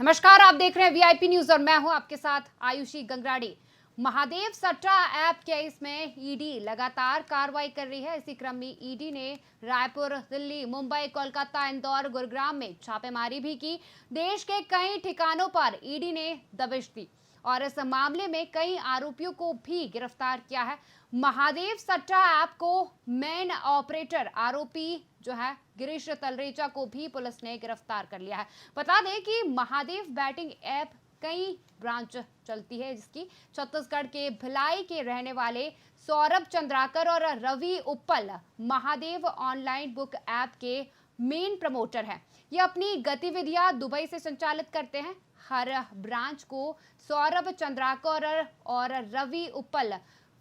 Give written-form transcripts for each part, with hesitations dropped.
नमस्कार, आप देख रहे हैं वीआईपी न्यूज और मैं हूं आपके साथ आयुषी गंगराड़ी। महादेव सट्टा ऐप केस में ईडी लगातार कार्रवाई कर रही है। इसी क्रम में ईडी ने रायपुर, दिल्ली, मुंबई, कोलकाता, इंदौर, गुरुग्राम में छापेमारी भी की। देश के कई ठिकानों पर ईडी ने दबिश दी और इस मामले में कई आरोपियों को भी गिरफ्तार किया है। महादेव सट्टा ऐप को मेन ऑपरेटर आरोपी जो है गिरीश तलरेजा को भी पुलिस ने गिरफ्तार कर लिया है। बता दें कि महादेव बैटिंग ऐप कई ब्रांच चलती है, जिसकी छत्तीसगढ़ के भिलाई के रहने वाले सौरभ चंद्राकर और रवि उप्पल महादेव ऑनलाइन बुक ऐप के मेन प्रमोटर है। ये अपनी गतिविधियां दुबई से संचालित करते हैं। हर ब्रांच को सौरभ चंद्राकर और रवि उप्पल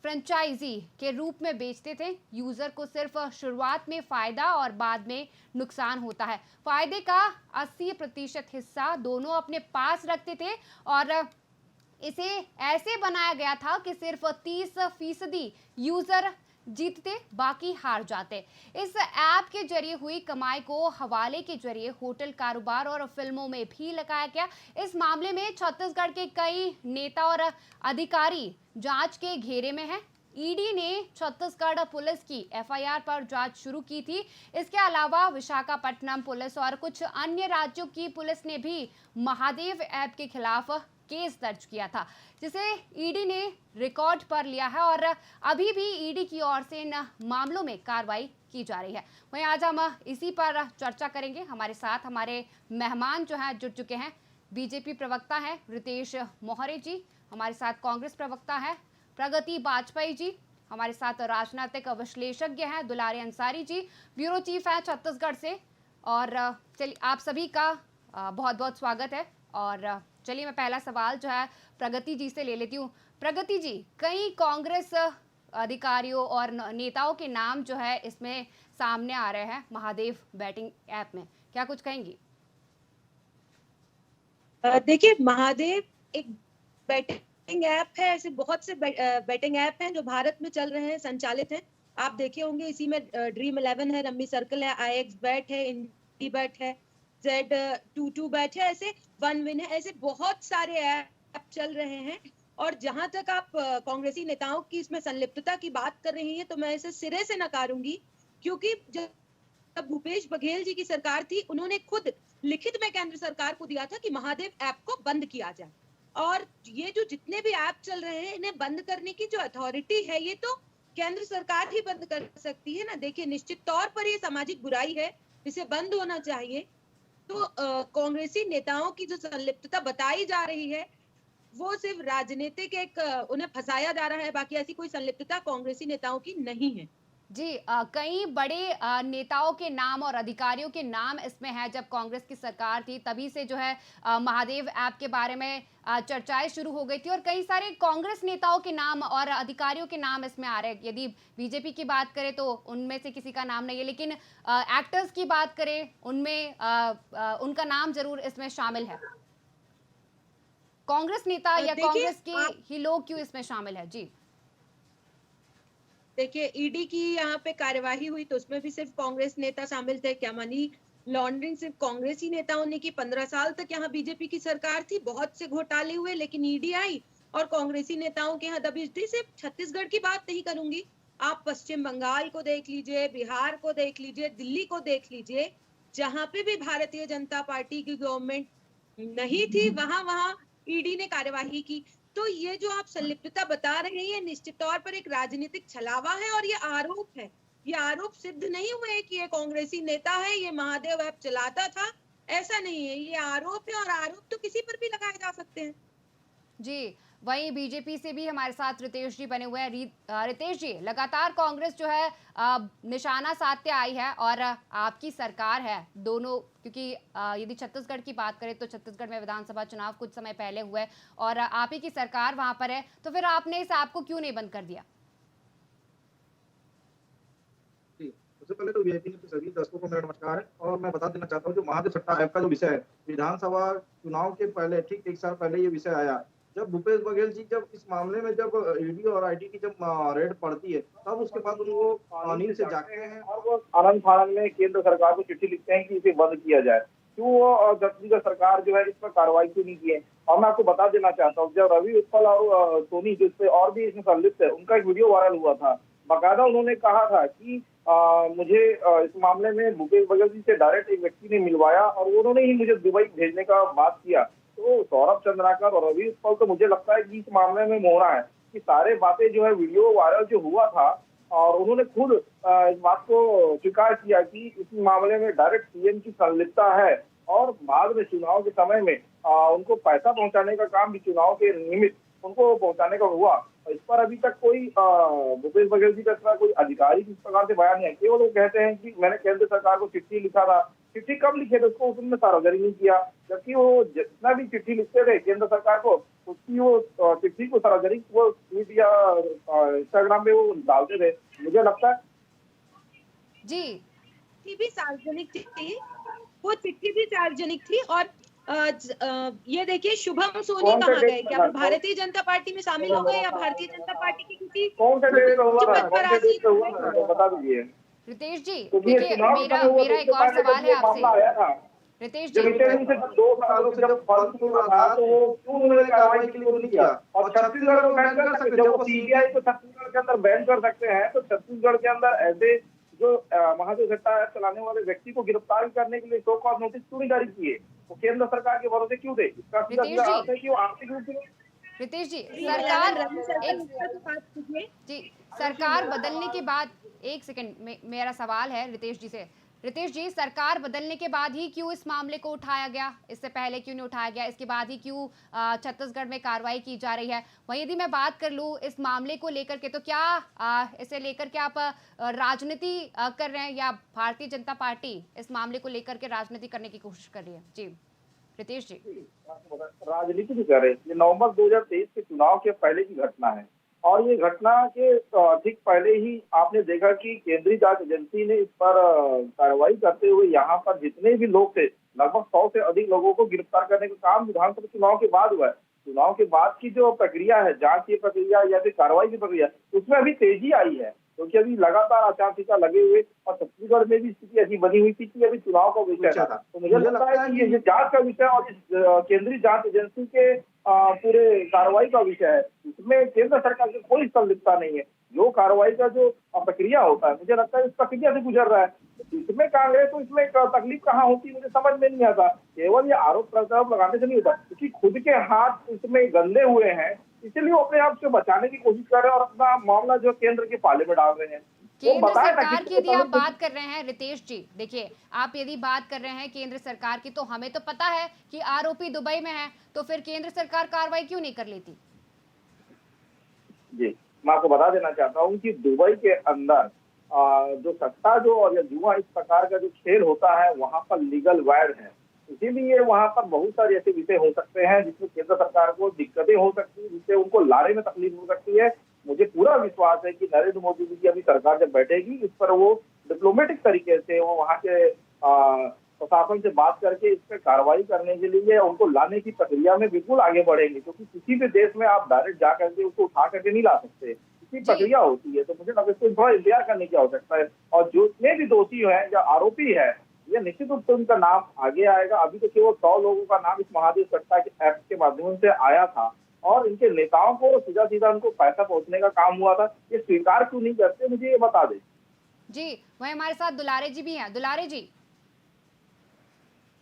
फ्रेंचाइजी के रूप में बेचते थे। यूजर को सिर्फ शुरुआत में फायदा और बाद में नुकसान होता है। फायदे का 80% हिस्सा दोनों अपने पास रखते थे और इसे ऐसे बनाया गया था कि सिर्फ 30% यूजर जीतते, बाकी हार जाते। इस ऐप के जरिए हुई कमाई को हवाले के जरिए होटल कारोबार और फिल्मों में भी लगाया गया। इस मामले में छत्तीसगढ़ के कई नेता और अधिकारी जांच के घेरे में हैं। ईडी ने छत्तीसगढ़ पुलिस की एफआईआर पर जांच शुरू की थी। इसके अलावा विशाखापट्टनम पुलिस और कुछ अन्य राज्यों की पुलिस ने भी महादेव ऐप के खिलाफ केस दर्ज किया था, जिसे ईडी ने रिकॉर्ड पर लिया है और अभी भी ईडी की ओर से इन मामलों में कार्रवाई की जा रही है। वहीं आज हम इसी पर चर्चा करेंगे। हमारे साथ हमारे मेहमान जो हैं जुड़ चुके हैं। बीजेपी प्रवक्ता हैं रितेश मोहरे जी, हमारे साथ कांग्रेस प्रवक्ता है प्रगति बाजपेयी जी, हमारे साथ राजनीतिक विश्लेषज्ञ हैं दुलारी अंसारी जी, ब्यूरो चीफ है छत्तीसगढ़ से। और चलिए आप सभी का बहुत बहुत स्वागत है। और चलिए मैं पहला सवाल जो है प्रगति जी से ले लेती हूँ। प्रगति जी, कई कांग्रेस अधिकारियों और नेताओं के नाम जो है इसमें सामने आ रहे हैं महादेव बैटिंग ऐप में, क्या कुछ कहेंगी? देखिए, महादेव एक बैटिंग ऐप है। ऐसे बहुत से बैटिंग ऐप हैं जो भारत में चल रहे हैं, संचालित हैं। आप देखे होंगे, इसी में ड्रीम 11 है, रम्मी सर्कल है, IX बैट है, इंडी बैट है, Z22 बैट है, ऐसे वन विन है, ऐसे बहुत सारे ऐप चल रहे हैं। और जहां तक आप कांग्रेसी नेताओं की इसमें संलिप्तता की बात कर रही हैं, तो मैं इसे सिरे से नकारूंगी, क्योंकि जब भूपेश बघेल जी की सरकार थी, उन्होंने खुद लिखित में केंद्र सरकार को दिया था कि महादेव ऐप को बंद किया जाए। और ये जो जितने भी ऐप चल रहे हैं, इन्हें बंद करने की जो अथॉरिटी है, ये तो केंद्र सरकार ही बंद कर सकती है ना। देखिए, निश्चित तौर पर ये सामाजिक बुराई है, इसे बंद होना चाहिए। तो कांग्रेसी नेताओं की जो संलिप्तता बताई जा रही है, वो सिर्फ राजनीतिक एक उन्हें फंसाया जा रहा है, बाकी ऐसी कोई संलिप्तता कांग्रेसी नेताओं की नहीं है। जी, कई बड़े नेताओं के नाम और अधिकारियों के नाम इसमें है। जब कांग्रेस की सरकार थी तभी से जो है महादेव ऐप के बारे में चर्चाएं शुरू हो गई थी और कई सारे कांग्रेस नेताओं के नाम और अधिकारियों के नाम इसमें आ रहे हैं। यदि बीजेपी की बात करें तो उनमें से किसी का नाम नहीं है, लेकिन एक्टर्स की बात करें उनमें उनका नाम जरूर इसमें शामिल है। कांग्रेस नेता या कांग्रेस के ही लोग क्यों इसमें शामिल है? जी देखिए, ईडी की यहाँ पे कार्यवाही हुई तो उसमें भी सिर्फ कांग्रेस नेता शामिल थे। क्या मनी लॉन्ड्रिंग सिर्फ कांग्रेसी नेताओं ने की? 15 साल तक यहाँ बीजेपी की सरकार थी, बहुत से घोटाले हुए, लेकिन ईडी आई और कांग्रेसी नेताओं के यहाँ दबिश दी। सिर्फ छत्तीसगढ़ की बात नहीं करूंगी, आप पश्चिम बंगाल को देख लीजिए, बिहार को देख लीजिए, दिल्ली को देख लीजिए, जहां पे भी भारतीय जनता पार्टी की गवर्नमेंट नहीं थी, वहां ईडी ने कार्यवाही की। तो ये जो आप संलिप्तता बता रहे हैं, निश्चित तौर पर एक राजनीतिक छलावा है और ये आरोप है। ये आरोप सिद्ध नहीं हुए कि ये कांग्रेसी नेता है, ये महादेव ऐप चलाता था, ऐसा नहीं है। ये आरोप है और आरोप तो किसी पर भी लगाए जा सकते हैं। जी, वहीं बीजेपी से भी हमारे साथ रितेश जी बने हुए हैं। रितेश जी, लगातार कांग्रेस जो है निशाना साधते आई है और आपकी सरकार है दोनों, क्योंकि यदि छत्तीसगढ़ की बात करें तो छत्तीसगढ़ में विधानसभा चुनाव कुछ समय पहले हुए और आप ही की सरकार वहां पर है, तो फिर आपने इस ऐप को क्यों नहीं बंद कर दिया? सबसे पहले तो वीआईपी के सभी दर्शकों को मेरा नमस्कार है और मैं बता देना चाहता हूँ जो महादेव सट्टा ऐप का जो विषय है, विधानसभा चुनाव के पहले ठीक 1 साल पहले ये विषय आया। जब भूपेश बघेल जी जब इस मामले में जब ईडी और आईटी की जब रेड पड़ती है, तब उसके बाद वो नींद से जागते हैं और वो आनंद फानंद में केंद्र सरकार को चिट्ठी लिखते हैं कि इसे बंद किया जाए। क्यों वो छत्तीसगढ़ सरकार जो है इस पर कार्रवाई क्यों नहीं की है। और मैं आपको बता देना चाहता हूँ, जब रवि उत्पल और सोनी जिसपे और भी इसमें संलिप्त है, उनका एक वीडियो वायरल हुआ था। बाकायदा उन्होंने कहा था कि मुझे इस मामले में भूपेश बघेल जी से डायरेक्ट एक व्यक्ति ने मिलवाया और उन्होंने ही मुझे दुबई भेजने का बात किया। तो सौरभ चंद्राकर और रवि उत्पल तो मुझे लगता है कि इस मामले में मोहरा है कि सारे बातें जो है वीडियो वायरल जो हुआ था, और उन्होंने खुद इस बात को स्वीकार किया कि इस मामले में डायरेक्ट सीएम की संलिप्तता है। और बाद में चुनाव के समय में उनको पैसा पहुंचाने का काम भी चुनाव के निमित्त उनको पहुंचाने का हुआ। इस पर अभी तक कोई भूपेश बघेल जी का तरह कोई आधिकारिक इस प्रकार से बयान नहीं है। केवल वो कहते हैं कि मैंने केंद्र सरकार को चिट्ठी लिखा था। चिट्ठी कब लिखे थे उसको उसने सार्वजनिक नहीं किया, जबकि वो जितना भी चिट्ठी लिखते थे केंद्र सरकार को, उसकी वो चिट्ठी को सार्वजनिक वो ट्वीट या इंस्टाग्राम पे वो डालते थे। मुझे लगता है जी भी सार्वजनिक थी, वो चिट्ठी भी सार्वजनिक थी। और ये देखिए शुभम सोनी कहाँ गए, क्या वो भारतीय जनता पार्टी में शामिल हो गए या भारतीय जनता पार्टी की किसी कौन सा डेट हुआ था, पद पर कौन से डेट पे हुआ आसीन था, बता दीजिए। रितेश जी, क्योंकि ये देखिए चुनाव मेरा समय हुआ मेरा तो एक और उससे सवाल पहले है जब आपसे। मामला आया था, रितेश जब जी, इंटरव्यू से 2 सालों से जब बंद हो रहा था, तो वो क्यों उन्होंने कार्रवाई के लिए नहीं किया। और छत्तीसगढ़ को बैन कर सकते, जब वो सीबीआई को छत्तीसगढ़ के अंदर बैन कर सकते हैं, तो छत्तीसगढ़ के अंदर ऐसे जो महादेव सट्टा ऐप चलाने वाले व्यक्ति को गिरफ्तार करने के लिए शो कॉज नोटिस क्यों नहीं जारी किए, वो केंद्र सरकार के भरोसे क्यों थे। इसका सीधा रितेश सीधा जी, अर्थ है कि वो आर्थिक रूप से रितेश जी, सरकार सरकार एक तो बात कीजिए। जी सरकार बदलने के बाद, एक सेकंड मेरा सवाल है रितेश जी से। रितेश जी, सरकार बदलने के बाद ही क्यों इस मामले को उठाया गया, इससे पहले क्यों नहीं उठाया गया, इसके बाद ही क्यों छत्तीसगढ़ में कार्रवाई की जा रही है। वहीं यदि मैं बात कर लूँ इस मामले को लेकर के, तो क्या इसे लेकर के आप राजनीति कर रहे हैं, या भारतीय जनता पार्टी इस मामले को लेकर के राजनीति करने की कोशिश कर रही है। जी रितेश जी। राजनीति भी कर रहे हैं। ये नवंबर 2023 के चुनाव के पहले की घटना है, और ये घटना के ठीक पहले ही आपने देखा कि केंद्रीय जांच एजेंसी ने इस पर कार्रवाई करते हुए यहाँ पर जितने भी लोग थे, लगभग 100 से अधिक लोगों को गिरफ्तार करने का काम विधानसभा चुनाव के बाद हुआ है। चुनाव के बाद की जो प्रक्रिया है, जांच की प्रक्रिया या फिर कार्रवाई की प्रक्रिया, उसमें अभी तेजी आई है, क्योंकि अभी लगातार आचार संहिता लगे हुए, और छत्तीसगढ़ में भी स्थिति ऐसी बनी हुई थी कि अभी चुनाव का विषय था। तो मुझे लगता है कि ये जांच का विषय और इस केंद्रीय जांच एजेंसी के पूरे कार्रवाई का विषय है, इसमें केंद्र सरकार की कोई संलिप्तता नहीं है। जो कार्रवाई का जो प्रक्रिया होता है, मुझे लगता है इस प्रक्रिया से गुजर रहा है। इसमें कांग्रेस तो इसमें तकलीफ कहाँ होती है, मुझे समझ में नहीं आता। केवल ये आरोप प्रत्यारोप लगाने से नहीं होता, क्योंकि खुद के हाथ इसमें गंदे हुए हैं, इसलिए वो अपने आप से बचाने की कोशिश कर रहे हैं और अपना मामला जो केंद्र के पाले में डाल रहे हैं। केंद्र सरकार की यदि आप बात कर रहे हैं रितेश जी, देखिए आप यदि बात कर रहे हैं केंद्र सरकार की, तो हमें तो पता है कि आरोपी दुबई में है, तो फिर केंद्र सरकार कार्रवाई क्यों नहीं कर लेती। जी, मैं आपको बता देना चाहता हूँ कि दुबई के अंदर जो सट्टा जो और जुआ इस प्रकार का जो खेल होता है, वहाँ पर लीगल वैड है, इसीलिए वहाँ पर बहुत सारे ऐसे विषय हो सकते हैं जिसमें केंद्र सरकार को दिक्कतें हो सकती है, जिससे उनको लाने में तकलीफ हो सकती है। मुझे पूरा विश्वास है कि नरेंद्र मोदी जी की अभी सरकार जब बैठेगी, इस पर वो डिप्लोमेटिक तरीके से वो वहाँ के प्रशासन से बात करके इस पर कार्रवाई करने के लिए उनको लाने की प्रक्रिया में बिल्कुल आगे बढ़ेंगे, क्योंकि किसी भी देश में आप डायरेक्ट जा करके उसको उठा करके नहीं ला सकते, इसकी प्रक्रिया होती है। तो मुझे लगता है इसको थोड़ा इंतजार करने की आवश्यकता है, और जो जितने भी दोषी है या आरोपी है, ये निश्चित रूप से उनका नाम आगे आएगा। अभी तो केवल 100 लोगों का नाम इस महादेव सट्टा के ऐप के माध्यम से आया था, और इनके नेताओं को सीधा सीधा उनको पैसा पहुंचने का काम हुआ था। ये स्वीकार क्यों नहीं करते, मुझे ये बता दें। जी वही हमारे साथ दुलारे जी भी हैं। दुलारे जी,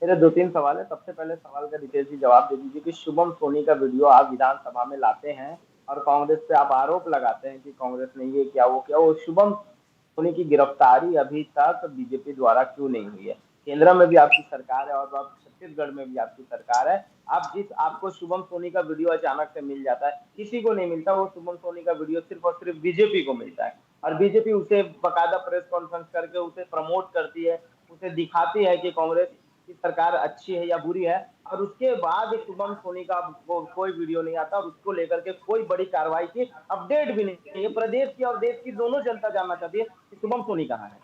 मेरे 2-3 सवाल है। सबसे पहले सवाल का रितेश जी जवाब दे दीजिए कि शुभम सोनी का वीडियो आप विधानसभा में लाते हैं और कांग्रेस पे आप आरोप लगाते हैं कि कांग्रेस ने ये किया वो किया, वो शुभम सोनी की गिरफ्तारी अभी तक बीजेपी द्वारा क्यों नहीं हुई है? केंद्र में भी आपकी सरकार है और छत्तीसगढ़ में भी आपकी सरकार है। आपको शुभम सोनी का वीडियो अचानक से मिल जाता है, किसी को नहीं मिलता। वो शुभम सोनी का वीडियो सिर्फ और सिर्फ बीजेपी को मिलता है, और बीजेपी उसे बाकायदा प्रेस कॉन्फ्रेंस करके उसे प्रमोट करती है, उसे दिखाती है कि कांग्रेस की सरकार अच्छी है या बुरी है, और उसके बाद शुभम सोनी का कोई वीडियो नहीं आता और उसको लेकर के कोई बड़ी कार्रवाई की अपडेट भी नहीं है। प्रदेश की और देश की दोनों जनता जानना चाहती है कि शुभम सोनी कहाँ है।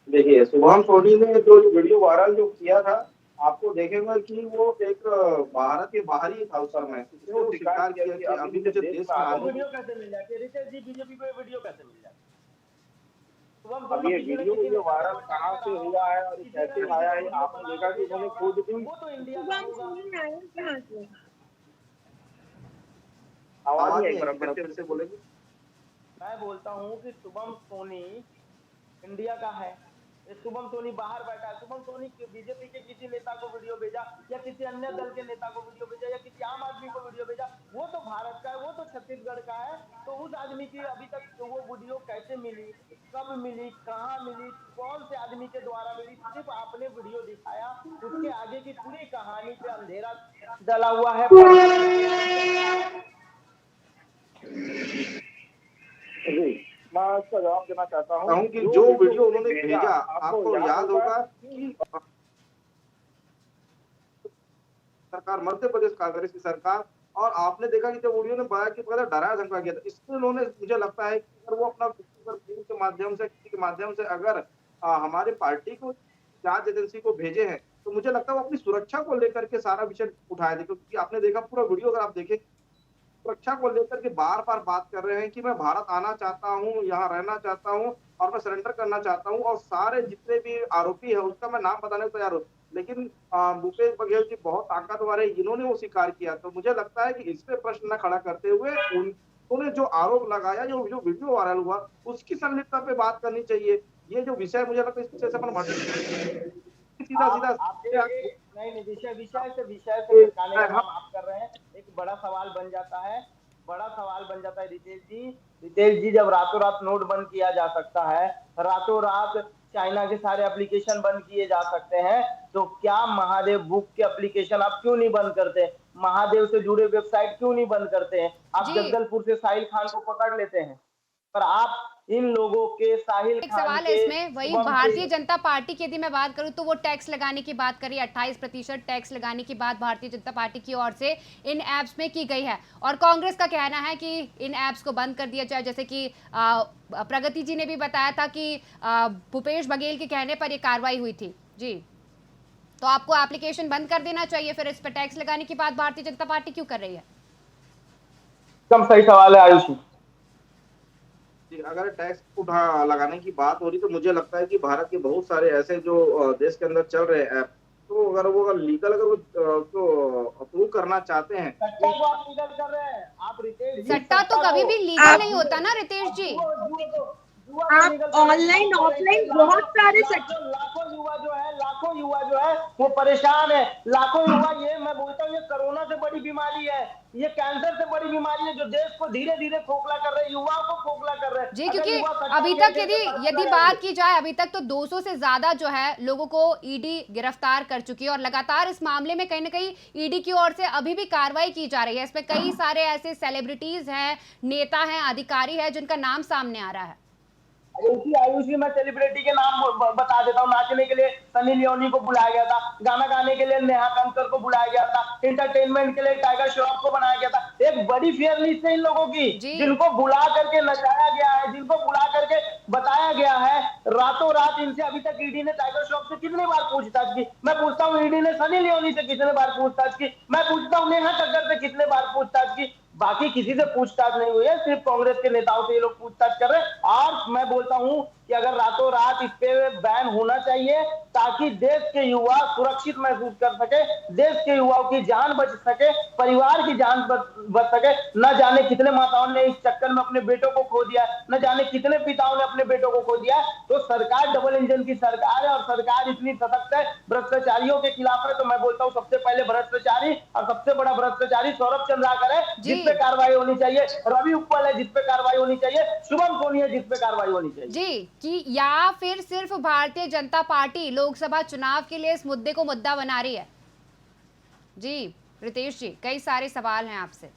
देखिए, शुभम सोनी ने जो वीडियो वायरल जो किया था, आपको देखेगा कि वो एक भारत के बाहरी था उस समय, वो स्वीकार किया कि अभी मुझे देश में आने वीडियो कैसे मिल जाती है? रितेश जी, बीजेपी को वीडियो कैसे मिल जाती है? शुभम अब सोनी ये किसी न वीडियो किसी जो ने वायरल कहाँ से हुआ है और कैसे आया है, आपने देखा कि उन्होंने खुद भी वो तो इंडिया का शुभम होगा। सोनी आया कहाँ से? आवाज आवाज नहीं आई, नहीं पर आई, फिर से बोलेंगे। मैं बोलता हूँ कि शुभम सोनी इंडिया का है। ये शुभम सोनी बाहर बैठा है। शुभम सोनी बीजेपी के किसी नेता को वीडियो भेजा या किसी अन्य दल के नेता को वीडियो भेजा या किसी आम आदमी को वीडियो भेजा, वो तो भारत का है, वो तो छत्तीसगढ़ का है। तो उस आदमी की अभी तक तो वो वीडियो कैसे मिली, कब मिली, कहाँ मिली, कौन से आदमी के द्वारा मिली, सिर्फ आपने वीडियो दिखाया, उसके आगे की पूरी कहानी पे अंधेरा डला हुआ है। जी, मैं इसका जवाब देना चाहता हूँ कहूँ कि जो वीडियो उन्होंने भेजा, आपको याद होगा कि सरकार, मध्य प्रदेश कांग्रेस की सरकार, और आपने देखा कि जब वीडियो ने बताया कि पहले डराया धमकाया गया था, इसलिए उन्होंने, मुझे लगता है कि अगर वो अपना के माध्यम से, किसी के माध्यम से अगर हमारे पार्टी को, जांच एजेंसी को भेजे हैं, तो मुझे लगता है वो अपनी सुरक्षा को लेकर के सारा विषय उठाए थे। क्योंकि आपने देखा पूरा वीडियो, अगर आप देखें, सुरक्षा को लेकर के बार बार बात कर रहे हैं कि मैं भारत आना चाहता हूँ, यहाँ रहना चाहता हूँ और मैं सरेंडर करना चाहता हूँ, और सारे जितने भी आरोपी है उसका मैं नाम बताने को तैयार हूँ। लेकिन भूपेश बघेल जी बहुत ताकतवर है, इन्होंने वो स्वीकार किया। तो मुझे लगता है कि इस पे प्रश्न न खड़ा करते हुए उन्होंने जो आरोप लगाया, जो वीडियो वायरल हुआ, उसकी संलिप्तता पे बात करनी चाहिए। ये जो विषय, मुझे लगता है इस विषय से अपन सीधा सीधा नहीं, विषय से भटकाने का काम आप कर रहे हैं। एक बड़ा सवाल बन जाता है, रितेश जी, जब रातों रात नोट बंद किया जा सकता है, रातों रात चाइना के सारे एप्लीकेशन बंद किए जा सकते हैं, तो क्या महादेव बुक के एप्लीकेशन आप क्यों नहीं बंद करते? महादेव से जुड़े वेबसाइट क्यों नहीं बंद करते हैं? आप जी। जगदलपुर से साहिल खान को पकड़ लेते हैं, पर आप इन लोगों के, साहिल एक खान सवाल है के, इसमें, वही शुभम भारतीय के, जनता पार्टी की यदि मैं बात करूं तो वो टैक्स लगाने की बात करी, 28% टैक्स लगाने की बात भारतीय जनता पार्टी की ओर से इन ऐप्स में की गई है, और कांग्रेस का कहना है कि इन ऐप्स को बंद कर दिया जाए। जैसे कि प्रगति जी ने भी बताया था कि भूपेश बघेल के कहने पर यह कार्रवाई हुई थी। जी, तो आपको एप्लीकेशन बंद कर देना चाहिए, फिर इस पर टैक्स लगाने की बात भारतीय जनता पार्टी क्यों कर रही है? एकदम सही सवाल है आयुषी। अगर टैक्स लगाने की बात हो रही, तो मुझे लगता है कि भारत के बहुत सारे ऐसे जो देश के अंदर चल रहे ऐप, तो अगर वो लीगल, अगर वो तो अप्रूव करना चाहते हैं, सट्टा को आप लीगल कर रहे हैं, आप रितेश जी, सट्टा तो कभी भी लीगल नहीं होता ना रितेश जी। आप ऑनलाइन ऑफलाइन बहुत सारे लाखों युवा जो है वो परेशान है। लाखों युवा, ये मैं बोलता हूँ, ये कोरोना से बड़ी बीमारी है, ये कैंसर से बड़ी बीमारी है, जो देश को धीरे धीरे खोखला कर रहे हैं, युवाओं को खोखला कर रहे हैं। जी, क्योंकि अभी तक यदि बात की जाए, अभी तक तो 200 से ज्यादा जो है लोगों को ईडी गिरफ्तार कर चुकी है, और लगातार इस मामले में कहीं ना कहीं ईडी की ओर से अभी भी कार्रवाई की जा रही है। इसमें कई सारे ऐसे सेलिब्रिटीज हैं, नेता हैं, अधिकारी हैं जिनका नाम सामने आ रहा है। आयुषी, मैं सेलिब्रिटी के नाम बता देता हूँ। नाचने के लिए सनी लियोनी को बुलाया गया था, गाना गाने के लिए नेहा कक्कड़ को बुलाया गया था, एंटरटेनमेंट के लिए टाइगर श्रॉफ को बनाया गया था। एक बड़ी फेयर लिस्ट है इन लोगों की, जिनको बुला करके नचाया गया है, जिनको बुला करके बताया गया है। रातों रात इनसे अभी तक ईडी ने टाइगर श्रॉफ से कितनी बार पूछताछ की? मैं पूछता हूँ, ईडी ने सनी लियोनी से कितने बार पूछताछ की? मैं पूछता हूँ, नेहा कक्कड़ से कितने बार पूछताछ की? बाकी किसी से पूछताछ नहीं हुई है, सिर्फ कांग्रेस के नेताओं से ये लोग पूछताछ कर रहे हैं। और मैं बोलता हूं कि अगर रातों रात इस पे बैन होना चाहिए, ताकि देश के युवा सुरक्षित महसूस कर सके, देश के युवाओं की जान बच सके, परिवार की जान बच सके। न जाने कितने माताओं ने इस चक्कर में अपने बेटों को खो दिया, न जाने कितने पिताओं ने अपने बेटों को खो दिया। तो सरकार डबल इंजन की सरकार है, और सरकार इतनी सशक्त है, भ्रष्टाचारियों के खिलाफ है। तो मैं बोलता हूँ, सबसे पहले भ्रष्टाचारी और सबसे बड़ा भ्रष्टाचारी सौरभ चंद्राकर है, जिस पे कार्रवाई होनी चाहिए, रवि उत्पल है जिस पे कार्रवाई होनी चाहिए, शुभम सोनी है जिस पे कार्रवाई होनी चाहिए। जी, कि या फिर सिर्फ भारतीय जनता पार्टी लोकसभा चुनाव के लिए इस मुद्दे को मुद्दा बना रही है? जी रितेश जी, कई सारे सवाल हैं आपसे।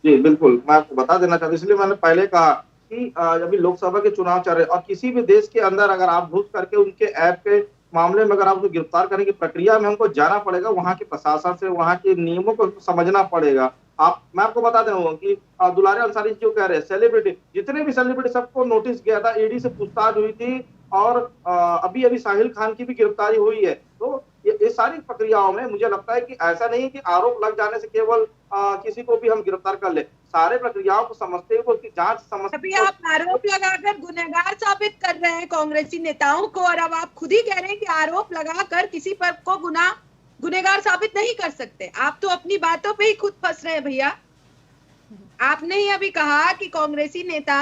जी बिल्कुल, मैं आपको बता देना चाहता हूँ, इसलिए मैंने पहले कहा कि अभी लोकसभा के चुनाव चल रहे हैं, और किसी भी देश के अंदर अगर आप घुस करके उनके ऐप के मामले में अगर आपको गिरफ्तार करने की प्रक्रिया में हमको जाना पड़ेगा, वहाँ के प्रशासन से, वहाँ के नियमों को समझना पड़ेगा। मैं आपको बता दूं कि दुलारे अंसारी जो कह रहे हैं, सेलिब्रिटी, जितने भी सेलिब्रिटी, सबको नोटिस गया था, ईडी से पूछताछ हुई थी, और अभी साहिल खान की भी गिरफ्तारी हुई है। तो ये सारी प्रक्रियाओं में मुझे लगता है कि ऐसा नहीं है कि आरोप लग जाने से केवल किसी को भी हम गिरफ्तार कर ले। सारे प्रक्रियाओं को समझते हुए उसकी जांच समझते अभी आप आरोप लगाकर गुनहगार साबित कर रहे हैं कांग्रेसी नेताओं को, और अब आप खुद ही कह रहे हैं कि आरोप लगाकर किसी पर को गुनहगार साबित नहीं कर सकते। आप तो अपनी बातों पे ही खुद फंस रहे हैं भैया। आपने ही अभी कहा कि कांग्रेसी नेता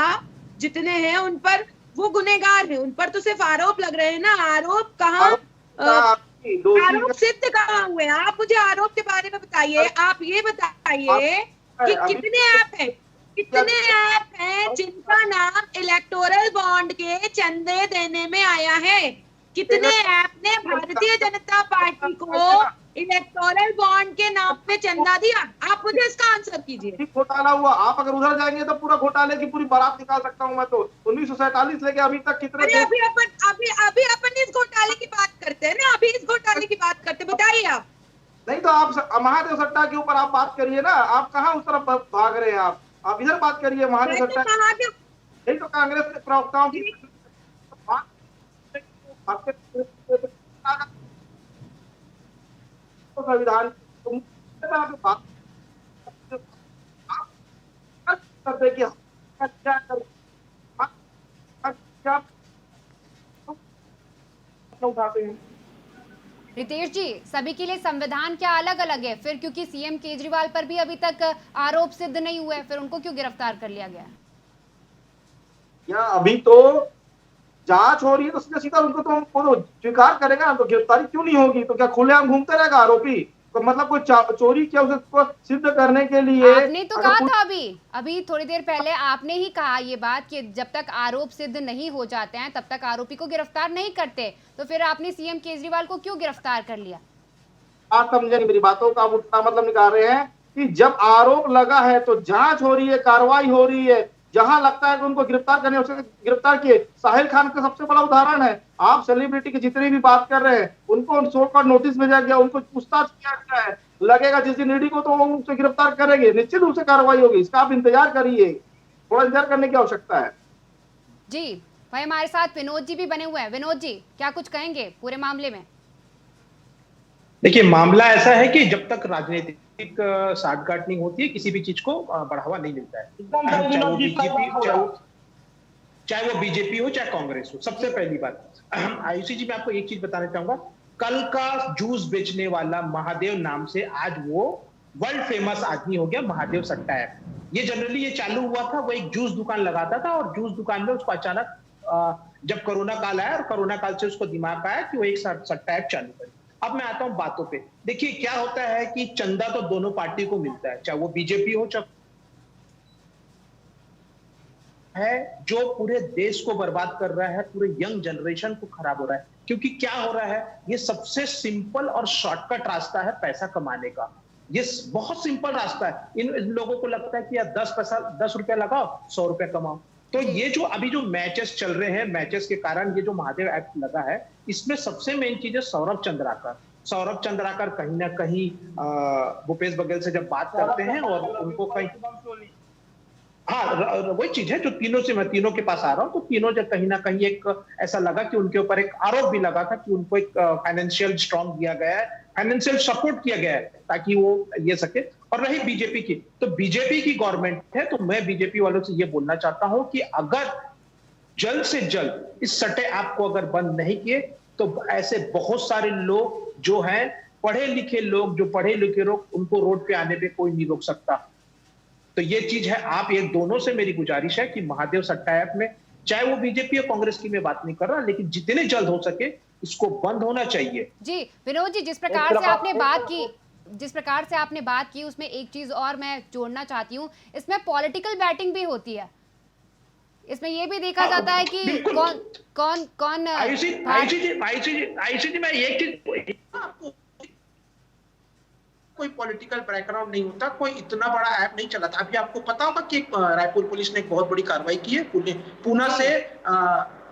जितने हैं उन पर वो गुनहगार हैं, उन पर तो सिर्फ आरोप लग रहे हैं ना। आरोप कहाँ, आरोप सिद्ध कहाँ हुए? आप मुझे आरोप के बारे में बताइए। आप ये बताइए कि कितने ऐप हैं जिनका नाम इलेक्टोरल बॉन्ड के चंदे देने में आया है? कितने ऐप ने भारतीय जनता पार्टी को इलेक्टोरल बॉन्ड के नाम पे चंदा दिया? आप मुझे इसका आंसर कीजिए। घोटाला हुआ, आप अगर उधर जाएंगे तो पूरा घोटाले की पूरी बारात निकाल सकता हूँ मैं तो। 1947 लेके अभी तक कितने अभी अपन इस घोटाले की बात करते हैं ना, अभी इस घोटाले की बात करते, बताइए आप। नहीं तो आप महादेव सट्टा के ऊपर आप बात करिए ना, आप कहाँ उस तरफ भाग रहे हैं? आप इधर बात करिए महादेव सट्टा। नहीं तो कांग्रेस के प्रवक्ताओं की संविधान उठाते हैं। रितेश जी, सभी के लिए संविधान क्या अलग अलग है फिर? क्योंकि सीएम केजरीवाल पर भी अभी तक आरोप सिद्ध नहीं हुए, फिर उनको क्यों गिरफ्तार कर लिया गया? या अभी तो जांच हो रही है तो सीधा सीधा उनको तो स्वीकार करेगा ना, तो गिरफ्तारी क्यों नहीं होगी? तो क्या खुलेआम घूमते रहेगा आरोपी? तो मतलब कोई चोरी किया उसको सिद्ध करने के लिए आपने तो कहा था अभी थोड़ी देर पहले आपने ही कहा ये बात कि जब तक आरोप सिद्ध नहीं हो जाते हैं तब तक आरोपी को गिरफ्तार नहीं करते, तो फिर आपने सीएम केजरीवाल को क्यों गिरफ्तार कर लिया? आप समझे नहीं मेरी बातों का, उल्टा मतलब निकाल रहे हैं कि जब आरोप लगा है तो जांच हो रही है, कार्रवाई हो रही है, जहां लगता है कि उनको गिरफ्तार करने उसे गिरफ्तार किए। साहिल खान का सबसे बड़ा उदाहरण है। आप सेलिब्रिटी की जितनी भी बात कर रहे हैं उनको शो का नोटिस भेजा गया, उनको पूछताछ किया गया है। लगेगा जिस दिन ईडी को तो वो उसे गिरफ्तार करेंगे, निश्चित रूप से कार्रवाई होगी। इसका आप इंतजार करिए, थोड़ा इंतजार करने की आवश्यकता है। जी भाई, हमारे साथ विनोद जी भी बने हुए हैं। विनोद जी, क्या कुछ कहेंगे पूरे मामले में? देखिए, मामला ऐसा है कि जब तक राजनीतिक साठगांठ नहीं होती है किसी भी चीज को बढ़ावा नहीं मिलता है, चाहे वो बीजेपी हो चाहे कांग्रेस हो। सबसे पहली बात, आयुषी जी मैं आपको एक चीज बताना चाहूंगा, कल का जूस बेचने वाला महादेव नाम से आज वो वर्ल्ड फेमस आदमी हो गया, महादेव सट्टा ऐप। ये जनरली ये चालू हुआ था, वो एक जूस दुकान लगाता था और जूस दुकान में उसको अचानक जब कोरोना काल आया और कोरोना काल से उसको दिमाग आया कि वो एक सट्टा ऐप चालू करे। अब मैं आता हूं बातों पे। देखिए क्या होता है कि चंदा तो दोनों पार्टी को मिलता है, चाहे वो बीजेपी हो चाहे है, जो पूरे देश को बर्बाद कर रहा है, पूरे यंग जनरेशन को खराब हो रहा है। क्योंकि क्या हो रहा है, ये सबसे सिंपल और शॉर्टकट रास्ता है पैसा कमाने का। ये बहुत सिंपल रास्ता है। इन लोगों को लगता है कि यार 10 रुपया लगाओ 100 रुपया कमाओ। तो ये जो अभी जो मैचेस चल रहे हैं, मैचेस के कारण ये जो महादेव ऐप लगा है, इसमें सबसे मेन चीज है सौरभ चंद्राकर कहीं ना कहीं भूपेश बघेल से जब बात करते हैं और उनको कहीं, हाँ वही चीज है जो मैं तीनों के पास आ रहा हूँ, तो तीनों जब कहीं ना कहीं एक ऐसा लगा कि उनके ऊपर एक आरोप भी लगा था कि उनको एक फाइनेंशियल स्ट्रॉन्ग दिया गया है, फाइनेंशियल सपोर्ट किया गया है ताकि वो ये सके। और रही बीजेपी की, तो बीजेपी की गवर्नमेंट है, तो मैं बीजेपी वालों से ये बोलना चाहता हूं कि अगर जल्द से जल्द इस सट्टे ऐप को अगर बंद नहीं किए तो ऐसे बहुत सारे लोग जो हैं, पढ़े लिखे लोग, उनको रोड पे आने पे कोई नहीं रोक सकता। तो ये चीज है, आप ये दोनों से मेरी गुजारिश है कि महादेव सट्टा ऐप में, चाहे वो बीजेपी या कांग्रेस की मैं बात नहीं कर रहा, लेकिन जितने जल्द हो सके इसको बंद होना चाहिए। जी विनोद जी, जिस प्रकार से आपने बात की उसमें एक चीज और मैं जोड़ना चाहती हूँ, इसमें पॉलिटिकल बैटिंग भी होती है। इसमें ये भी देखा जाता है कि कौन आयुषी जी मैं एक चीज, कोई पॉलिटिकल बैकग्राउंड नहीं होता, कोई इतना बड़ा ऐप नहीं चला था। अभी आपको पता होगा कि रायपुर पुलिस ने एक बहुत बड़ी कार्रवाई की है, पूना से